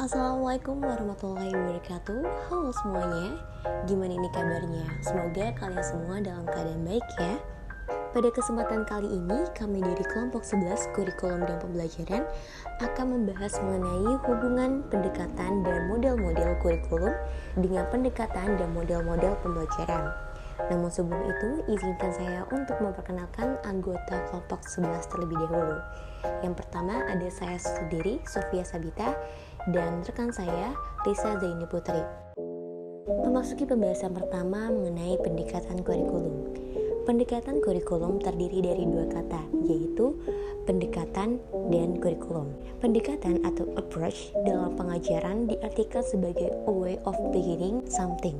Assalamualaikum warahmatullahi wabarakatuh. Halo semuanya, gimana ini kabarnya? Semoga kalian semua dalam keadaan baik ya. Pada kesempatan kali ini, kami dari kelompok 11 Kurikulum dan Pembelajaran akan membahas mengenai hubungan pendekatan dan model-model kurikulum dengan pendekatan dan model-model pembelajaran. Namun sebelum itu, izinkan saya untuk memperkenalkan anggota kelompok 11 terlebih dahulu. Yang pertama ada saya sendiri, Sofia Sabita, dan rekan saya, Risa Zaini Putri. Memasuki pembahasan pertama mengenai pendekatan kurikulum. Pendekatan kurikulum terdiri dari dua kata, yaitu pendekatan dan kurikulum. Pendekatan atau approach dalam pengajaran diartikan sebagai a way of beginning something,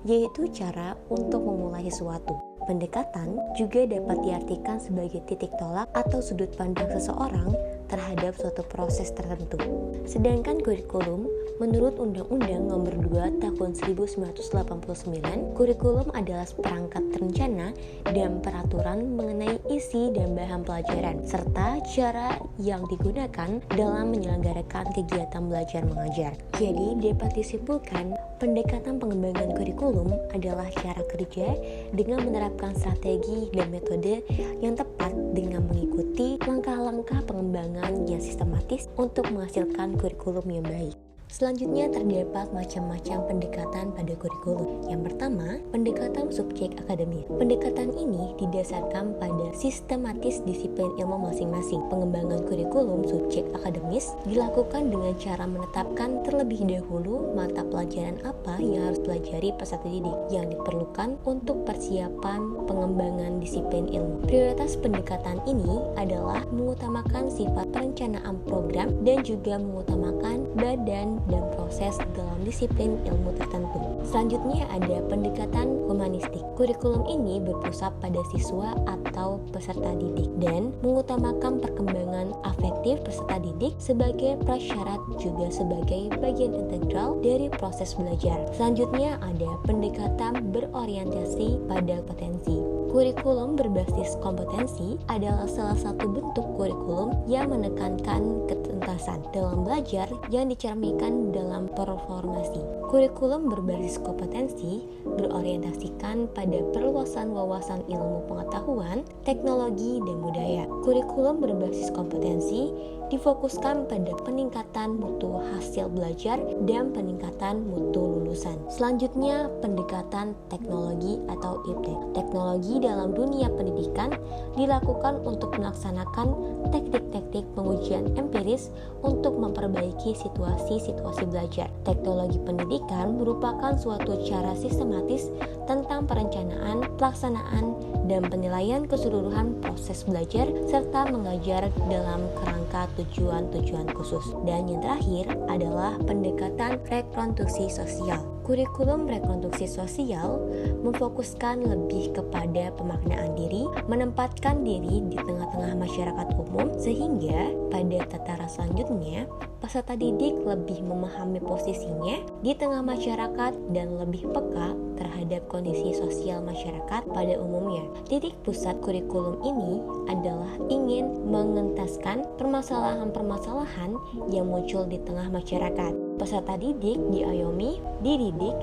yaitu cara untuk memulai sesuatu. Pendekatan juga dapat diartikan sebagai titik tolak atau sudut pandang seseorang terhadap suatu proses tertentu. Sedangkan kurikulum, menurut Undang-Undang Nomor 2 Tahun 1989, kurikulum adalah perangkat rencana dan peraturan mengenai isi dan bahan pelajaran, serta cara yang digunakan dalam menyelenggarakan kegiatan belajar mengajar. Jadi, dapat disimpulkan, pendekatan pengembangan kurikulum adalah cara kerja dengan menerapkan strategi dan metode yang tepat dengan mengikuti langkah-langkah pengembangan yang sistematis untuk menghasilkan kurikulum yang baik. Selanjutnya terdapat macam-macam pendekatan pada kurikulum. Yang pertama, pendekatan subjek akademis. Pendekatan ini didasarkan pada sistematis disiplin ilmu masing-masing. Pengembangan kurikulum subjek akademis dilakukan dengan cara menetapkan terlebih dahulu mata pelajaran apa yang harus pelajari peserta didik yang diperlukan untuk persiapan pengembangan disiplin ilmu. Prioritas pendekatan ini adalah mengutamakan sifat perencanaan program dan juga mengutamakan badan dan proses dalam disiplin ilmu tertentu. Selanjutnya ada pendekatan humanistik. Kurikulum ini berpusat pada siswa atau peserta didik dan mengutamakan perkembangan afektif peserta didik sebagai prasyarat juga sebagai bagian integral dari proses belajar. Selanjutnya ada pendekatan berorientasi pada potensi. Kurikulum berbasis kompetensi adalah salah satu bentuk kurikulum yang menekankan ketuntasan dalam belajar yang dicerminkan dalam performasi. Kurikulum berbasis kompetensi berorientasikan pada perluasan wawasan ilmu pengetahuan, teknologi, dan budaya. Kurikulum berbasis kompetensi difokuskan pada peningkatan mutu hasil belajar dan peningkatan mutu lulusan. Selanjutnya, pendekatan teknologi atau iptek. Teknologi dalam dunia pendidikan dilakukan untuk melaksanakan teknik-teknik pengujian empiris untuk memperbaiki situasi-situasi belajar. Teknologi pendidikan merupakan suatu cara sistematis tentang perencanaan, pelaksanaan, dan penilaian keseluruhan proses belajar serta mengajar dalam kerangka tujuan-tujuan khusus. Dan yang terakhir adalah pendekatan rekonstruksi sosial. Kurikulum rekonstruksi sosial memfokuskan lebih kepada pemaknaan diri, menempatkan diri di tengah-tengah masyarakat umum, sehingga pada tataran selanjutnya peserta didik lebih memahami posisinya di tengah masyarakat dan lebih peka terhadap kondisi sosial masyarakat pada umumnya. Titik pusat kurikulum ini adalah ingin mengentaskan permasalahan-permasalahan yang muncul di tengah masyarakat. Peserta didik diayomi, dididik,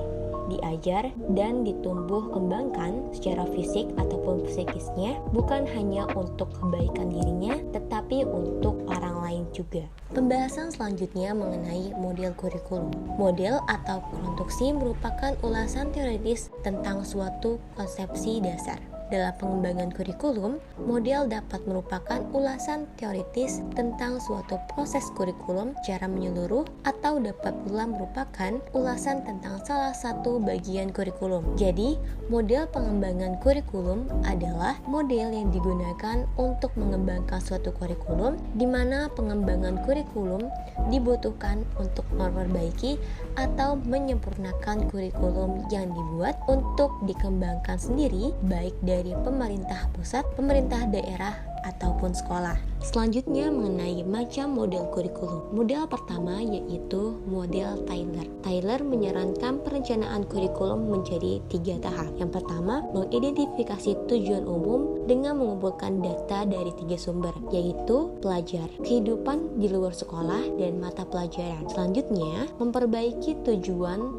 diajar, dan ditumbuh kembangkan secara fisik ataupun psikisnya, bukan hanya untuk kebaikan dirinya, tetapi untuk orang lain juga. Pembahasan selanjutnya mengenai model kurikulum. Model atau konstruksi merupakan ulasan teoritis tentang suatu konsepsi dasar. Dalam pengembangan kurikulum, model dapat merupakan ulasan teoritis tentang suatu proses kurikulum secara menyeluruh atau dapat pula merupakan ulasan tentang salah satu bagian kurikulum. Jadi, model pengembangan kurikulum adalah model yang digunakan untuk mengembangkan suatu kurikulum di mana pengembangan kurikulum dibutuhkan untuk memperbaiki atau menyempurnakan kurikulum yang dibuat untuk dikembangkan sendiri baik dari pemerintah pusat, pemerintah daerah, ataupun sekolah. Selanjutnya mengenai macam model kurikulum. Model pertama yaitu model Tyler. Tyler menyarankan perencanaan kurikulum menjadi 3 tahap. Yang pertama, mengidentifikasi tujuan umum dengan mengumpulkan data dari 3 sumber, yaitu pelajar, kehidupan di luar sekolah, dan mata pelajaran. Selanjutnya, memperbaiki tujuan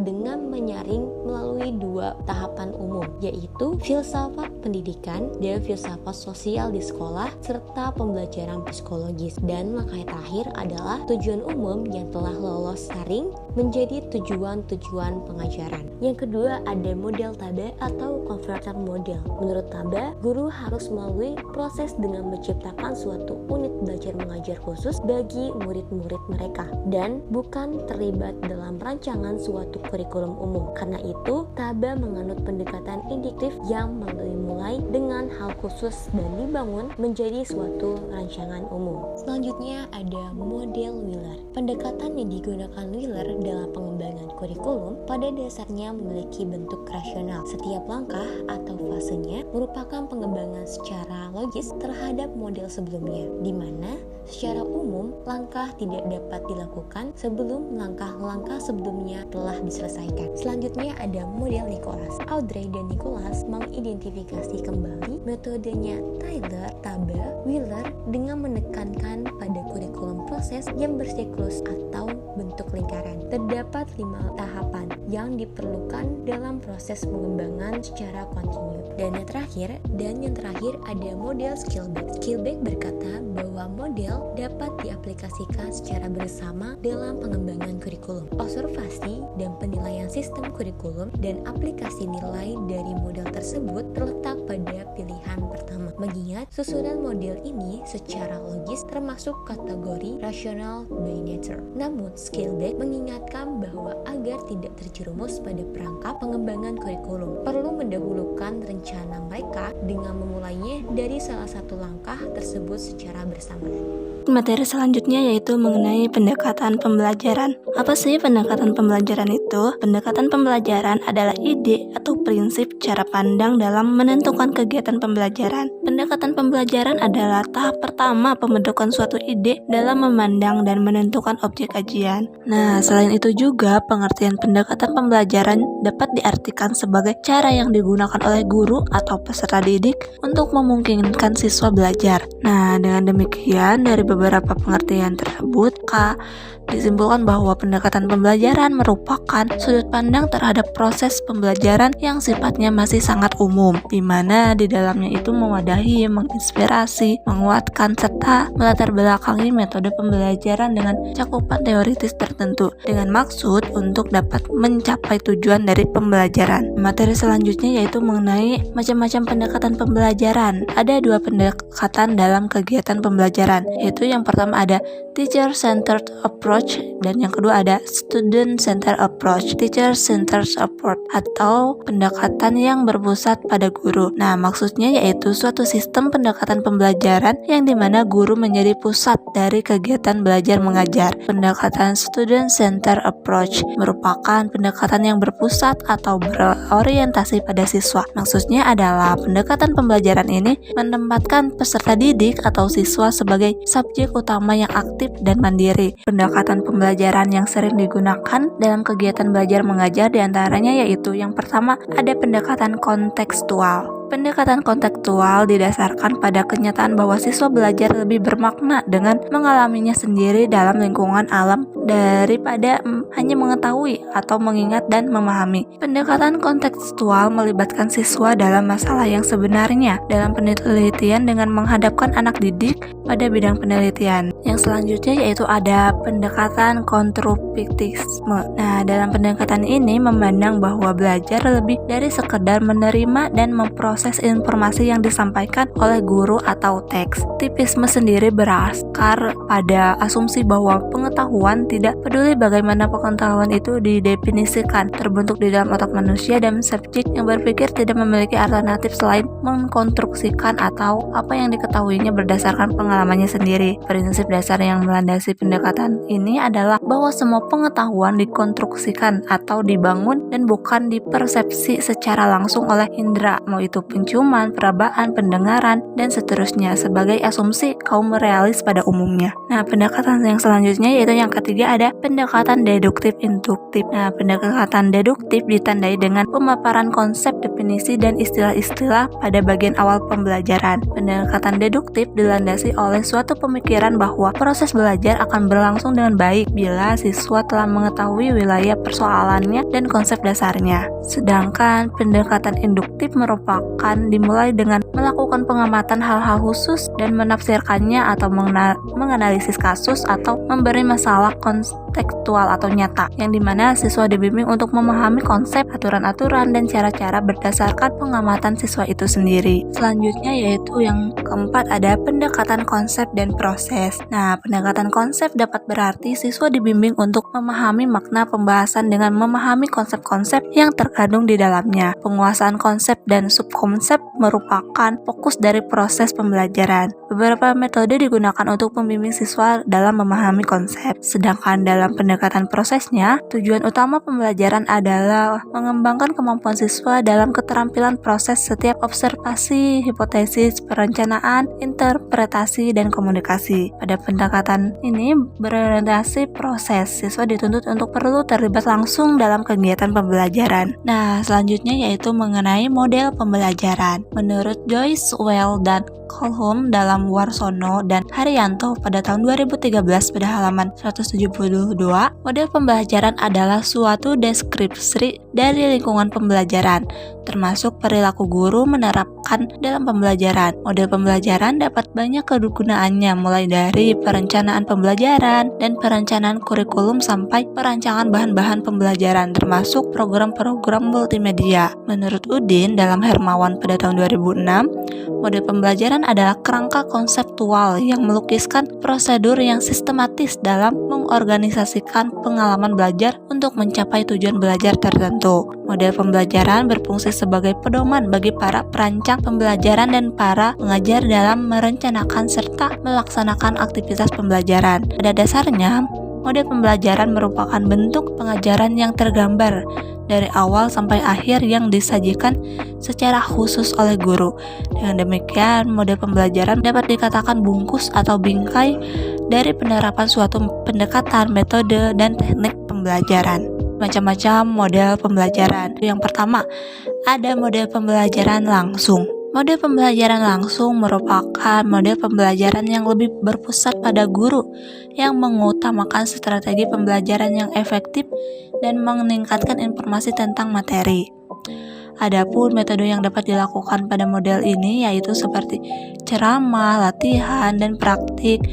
dengan menyaring melalui 2 tahapan umum, yaitu filsafat pendidikan dan filsafat sosial di sekolah, serta pembelajaran psikologis. Dan langkah terakhir adalah tujuan umum yang telah lolos saring menjadi tujuan-tujuan pengajaran. Yang kedua, ada model TABA atau Converter Model. Menurut TABA, guru harus melalui proses dengan menciptakan suatu unit belajar mengajar khusus bagi murid-murid mereka dan bukan terlibat dalam rancangan suatu kurikulum umum. Karena itu, TABA menganut pendekatan induktif yang dimulai dengan hal khusus dan dibangun menjadi suatu rancangan umum. Selanjutnya ada model Wheeler. Pendekatan yang digunakan Wheeler dalam pengembangan kurikulum pada dasarnya memiliki bentuk rasional. Setiap langkah atau fasenya merupakan pengembangan secara logis terhadap model sebelumnya, di mana secara umum langkah tidak dapat dilakukan sebelum langkah-langkah sebelumnya telah diselesaikan. Selanjutnya ada model Nicholas. Audrey dan Nicholas mengidentifikasi kembali metodenya Tyler, TABA, Wheeler dengan menekankan pada kurikulum proses yang bersiklus atau bentuk lingkaran. Terdapat 5 tahapan yang diperlukan dalam proses pengembangan secara kontinu. Dan yang terakhir ada model Skillback. Skillback berkata bahwa model dapat diaplikasikan secara bersama dalam pengembangan kurikulum. Observasi dan penilaian sistem kurikulum dan aplikasi nilai dari model tersebut terletak pada pilihan pertama. Mengingat susunan model ini secara logis termasuk kategori rasional by nature. Namun, Skillback mengingatkan bahwa agar tidak terjerumus pada perangkap pengembangan kurikulum, perlu mendahulukan rencana mereka dengan memulainya dari salah satu langkah tersebut secara bersamaan. Materi selanjutnya yaitu mengenai pendekatan pembelajaran. Apa sih pendekatan pembelajaran itu? Pendekatan pembelajaran adalah ide atau prinsip cara pandang dalam menentukan kegiatan pembelajaran. Pendekatan pembelajaran adalah tahap pertama pembentukan suatu ide dalam memandang dan menentukan objek kajian. Nah, selain itu juga pengertian pendekatan pembelajaran dapat diartikan sebagai cara yang digunakan oleh guru atau peserta didik untuk memungkinkan siswa belajar. Nah, dengan demikian dari beberapa pengertian tersebut, disimpulkan bahwa pendekatan pembelajaran merupakan sudut pandang terhadap proses pembelajaran yang sifatnya masih sangat umum, di mana di dalamnya itu mewadahi, menginspirasi, menguatkan, serta melatar belakangi metode pembelajaran dengan cakupan teoritis tertentu, dengan maksud untuk dapat mencapai tujuan dari pembelajaran. Materi selanjutnya yaitu mengenai macam-macam pendekatan pembelajaran. Ada 2 pendekatan dalam kegiatan pembelajaran, yaitu yang pertama ada teacher-centered approach dan yang kedua ada student-centered approach. Teacher-centered approach atau pendekatan yang berpusat pada guru. Nah, maksudnya yaitu suatu sistem pendekatan pembelajaran yang dimana guru menjadi pusat dari kegiatan belajar mengajar. Pendekatan student-centered approach merupakan pendekatan yang berpusat atau berorientasi pada siswa. Maksudnya adalah pendekatan pembelajaran ini menempatkan peserta didik atau siswa sebagai subjek utama yang aktif dan mandiri. Pendekatan pembelajaran yang sering digunakan dalam kegiatan belajar mengajar diantaranya yaitu yang pertama ada pendekatan kontekstual. Pendekatan kontekstual didasarkan pada kenyataan bahwa siswa belajar lebih bermakna dengan mengalaminya sendiri dalam lingkungan alam daripada hanya mengetahui atau mengingat dan memahami. Pendekatan kontekstual melibatkan siswa dalam masalah yang sebenarnya dalam penelitian dengan menghadapkan anak didik pada bidang penelitian. Yang selanjutnya yaitu ada pendekatan kontrapiktisme. Nah, dalam pendekatan ini memandang bahwa belajar lebih dari sekedar menerima dan memproses informasi yang disampaikan oleh guru atau teks. Tipisme sendiri berakar pada asumsi bahwa pengetahuan tidak peduli bagaimana pengetahuan itu didefinisikan, terbentuk di dalam otak manusia dan subjek yang berpikir tidak memiliki alternatif selain mengkonstruksikan atau apa yang diketahuinya berdasarkan pengalamannya sendiri. Prinsip dasar yang melandasi pendekatan ini adalah bahwa semua pengetahuan dikonstruksikan atau dibangun dan bukan dipersepsi secara langsung oleh indera, mau itu penciuman, perabaan, pendengaran, dan seterusnya sebagai asumsi kaum realis pada umumnya. Nah, pendekatan yang selanjutnya yaitu yang ketiga ketiga ada pendekatan deduktif-induktif. Nah, pendekatan deduktif ditandai dengan pemaparan konsep, definisi, dan istilah-istilah pada bagian awal pembelajaran. Pendekatan deduktif dilandasi oleh suatu pemikiran bahwa proses belajar akan berlangsung dengan baik bila siswa telah mengetahui wilayah persoalannya dan konsep dasarnya. Sedangkan pendekatan induktif merupakan dimulai dengan melakukan pengamatan hal-hal khusus dan menafsirkannya atau menganalisis kasus atau memberi masalah kontekstual atau nyata, yang dimana siswa dibimbing untuk memahami konsep, aturan-aturan, dan cara-cara berdasarkan pengamatan siswa itu sendiri. Selanjutnya yaitu yang keempat ada pendekatan konsep dan proses. Nah, pendekatan konsep dapat berarti siswa dibimbing untuk memahami makna pembahasan dengan memahami konsep-konsep yang terkandung di dalamnya. Penguasaan konsep dan subkonsep merupakan fokus dari proses pembelajaran. Beberapa metode digunakan untuk membimbing siswa dalam memahami konsep. Sedangkan dalam pendekatan prosesnya, tujuan utama pembelajaran adalah mengembangkan kemampuan siswa dalam keterampilan proses setiap observasi, hipotesis, perencanaan, interpretasi, dan komunikasi. Pada pendekatan ini berorientasi proses, siswa dituntut untuk perlu terlibat langsung dalam kegiatan pembelajaran. Nah, selanjutnya yaitu mengenai model pembelajaran. Menurut Joyce Well dan Colholm dalam Warsono dan Haryanto pada tahun 2013 pada halaman 172, model pembelajaran adalah suatu deskripsi dari lingkungan pembelajaran, termasuk perilaku guru menerapkan dalam pembelajaran. Model pembelajaran dapat banyak kegunaannya, mulai dari perencanaan pembelajaran dan perencanaan kurikulum sampai perancangan bahan-bahan pembelajaran, termasuk program-program multimedia. Menurut Udin dalam Hermawan pada tahun 2006, model pembelajaran adalah kerangka konseptual yang melukiskan prosedur yang sistematis dalam mengorganisasikan pengalaman belajar untuk mencapai tujuan belajar tertentu. Model pembelajaran berfungsi sebagai pedoman bagi para perancang pembelajaran dan para pengajar dalam merencanakan serta melaksanakan aktivitas pembelajaran. Pada dasarnya, model pembelajaran merupakan bentuk pengajaran yang tergambar dari awal sampai akhir yang disajikan secara khusus oleh guru. Dengan demikian, model pembelajaran dapat dikatakan bungkus atau bingkai dari penerapan suatu pendekatan, metode, dan teknik pembelajaran. Macam-macam model pembelajaran. Yang pertama, ada model pembelajaran langsung. Model pembelajaran langsung merupakan model pembelajaran yang lebih berpusat pada guru, yang mengutamakan strategi pembelajaran yang efektif dan meningkatkan informasi tentang materi. Adapun metode yang dapat dilakukan pada model ini yaitu seperti ceramah, latihan, dan praktik,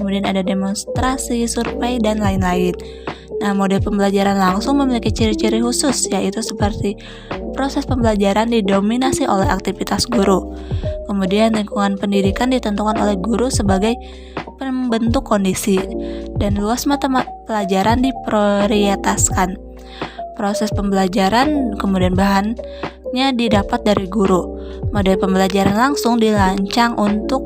kemudian ada demonstrasi, survei, dan lain-lain. Nah, model pembelajaran langsung memiliki ciri-ciri khusus, yaitu seperti proses pembelajaran didominasi oleh aktivitas guru. Kemudian lingkungan pendidikan ditentukan oleh guru sebagai pembentuk kondisi, dan luas mata pelajaran diprioritaskan. Proses pembelajaran kemudian bahannya didapat dari guru. Model pembelajaran langsung dirancang untuk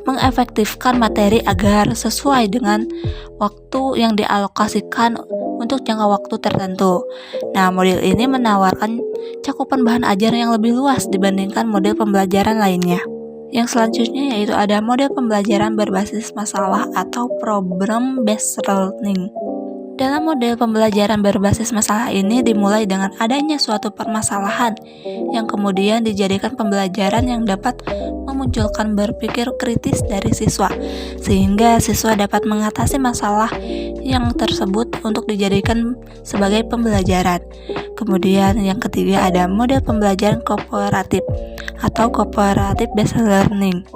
mengefektifkan materi agar sesuai dengan waktu yang dialokasikan untuk jangka waktu tertentu. Nah, model ini menawarkan cakupan bahan ajar yang lebih luas dibandingkan model pembelajaran lainnya. Yang selanjutnya yaitu ada model pembelajaran berbasis masalah atau problem based learning. Dalam model pembelajaran berbasis masalah ini dimulai dengan adanya suatu permasalahan yang kemudian dijadikan pembelajaran yang dapat memunculkan berpikir kritis dari siswa, sehingga siswa dapat mengatasi masalah yang tersebut untuk dijadikan sebagai pembelajaran. Kemudian yang ketiga ada model pembelajaran kooperatif atau cooperative based learning.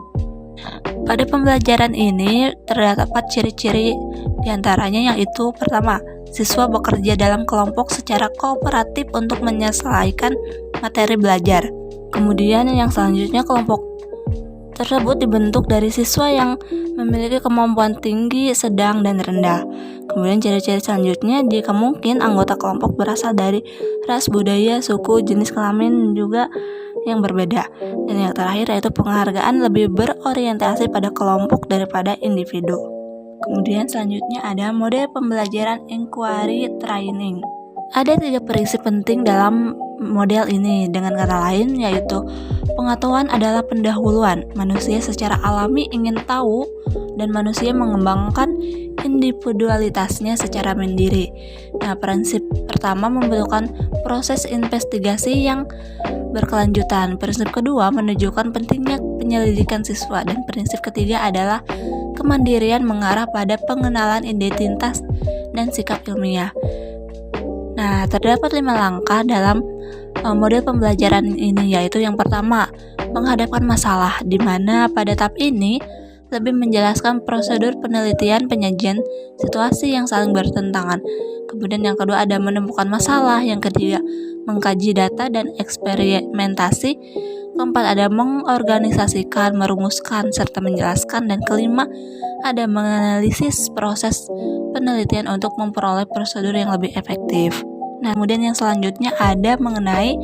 Pada pembelajaran ini terdapat ciri-ciri diantaranya yaitu pertama, siswa bekerja dalam kelompok secara kooperatif untuk menyelesaikan materi belajar. Kemudian yang selanjutnya kelompok tersebut dibentuk dari siswa yang memiliki kemampuan tinggi, sedang, dan rendah. Kemudian ciri-ciri selanjutnya jika mungkin anggota kelompok berasal dari ras, budaya, suku, jenis kelamin juga yang berbeda. Dan yang terakhir yaitu penghargaan lebih berorientasi pada kelompok daripada individu. Kemudian selanjutnya ada model pembelajaran inquiry training. Ada 3 prinsip penting dalam model ini. Dengan kata lain yaitu pengetahuan adalah pendahuluan. Manusia secara alami ingin tahu dan manusia mengembangkan individualitasnya secara mandiri. Nah, prinsip pertama membutuhkan proses investigasi yang berkelanjutan. Prinsip kedua menunjukkan pentingnya penyelidikan siswa, dan prinsip ketiga adalah kemandirian mengarah pada pengenalan identitas dan sikap ilmiah. Nah, terdapat 5 langkah dalam model pembelajaran ini, yaitu yang pertama, menghadapkan masalah, di mana pada tahap ini lebih menjelaskan prosedur penelitian, penyajian situasi yang saling bertentangan. Kemudian yang kedua ada menemukan masalah, yang ketiga mengkaji data dan eksperimentasi, keempat ada mengorganisasikan, merumuskan, serta menjelaskan, dan kelima ada menganalisis proses penelitian untuk memperoleh prosedur yang lebih efektif. Nah, kemudian yang selanjutnya ada mengenai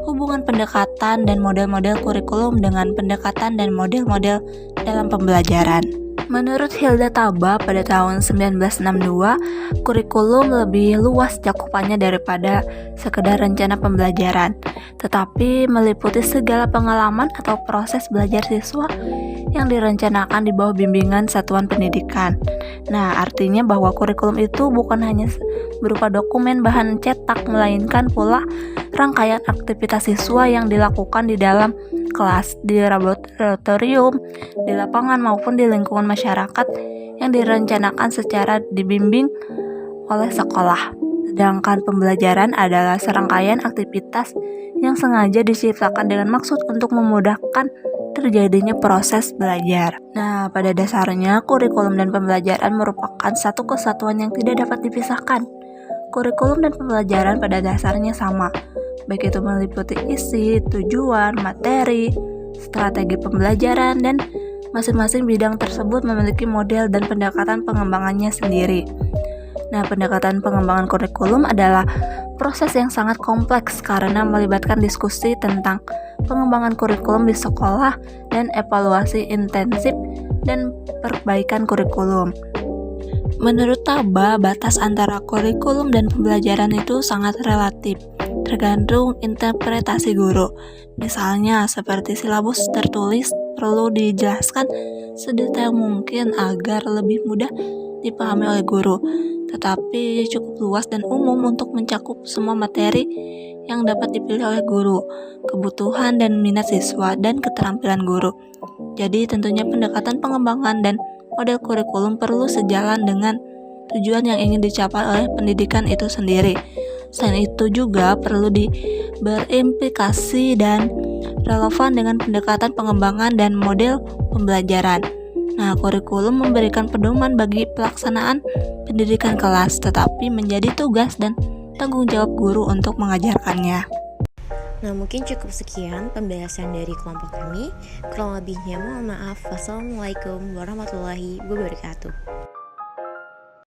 hubungan pendekatan dan model-model kurikulum dengan pendekatan dan model-model dalam pembelajaran. Menurut Hilda Taba pada tahun 1962, kurikulum lebih luas cakupannya daripada sekedar rencana pembelajaran, tetapi meliputi segala pengalaman atau proses belajar siswa yang direncanakan di bawah bimbingan satuan pendidikan. Nah, artinya bahwa kurikulum itu bukan hanya berupa dokumen bahan cetak, melainkan pula rangkaian aktivitas siswa yang dilakukan di dalam kelas, di laboratorium, di lapangan maupun di lingkungan masyarakat yang direncanakan secara dibimbing oleh sekolah. Sedangkan pembelajaran adalah serangkaian aktivitas yang sengaja diciptakan dengan maksud untuk memudahkan terjadinya proses belajar. Nah, pada dasarnya kurikulum dan pembelajaran merupakan satu kesatuan yang tidak dapat dipisahkan. Kurikulum dan pembelajaran pada dasarnya sama, baik itu meliputi isi, tujuan, materi, strategi pembelajaran, dan masing-masing bidang tersebut memiliki model dan pendekatan pengembangannya sendiri. Nah, pendekatan pengembangan kurikulum adalah proses yang sangat kompleks karena melibatkan diskusi tentang pengembangan kurikulum di sekolah dan evaluasi intensif dan perbaikan kurikulum. Menurut Taba, batas antara kurikulum dan pembelajaran itu sangat relatif, tergantung interpretasi guru. Misalnya, seperti silabus tertulis perlu dijelaskan sedetail mungkin agar lebih mudah dipahami oleh guru, tetapi cukup luas dan umum untuk mencakup semua materi yang dapat dipilih oleh guru, kebutuhan dan minat siswa, dan keterampilan guru. Jadi tentunya pendekatan pengembangan dan model kurikulum perlu sejalan dengan tujuan yang ingin dicapai oleh pendidikan itu sendiri. Selain itu juga perlu berimplikasi dan relevan dengan pendekatan pengembangan dan model pembelajaran. Nah, kurikulum memberikan pedoman bagi pelaksanaan pendidikan kelas, tetapi menjadi tugas dan tanggung jawab guru untuk mengajarkannya. Nah, mungkin cukup sekian pembahasan dari kelompok kami. Kurang lebihnya mohon maaf. Wassalamualaikum warahmatullahi wabarakatuh.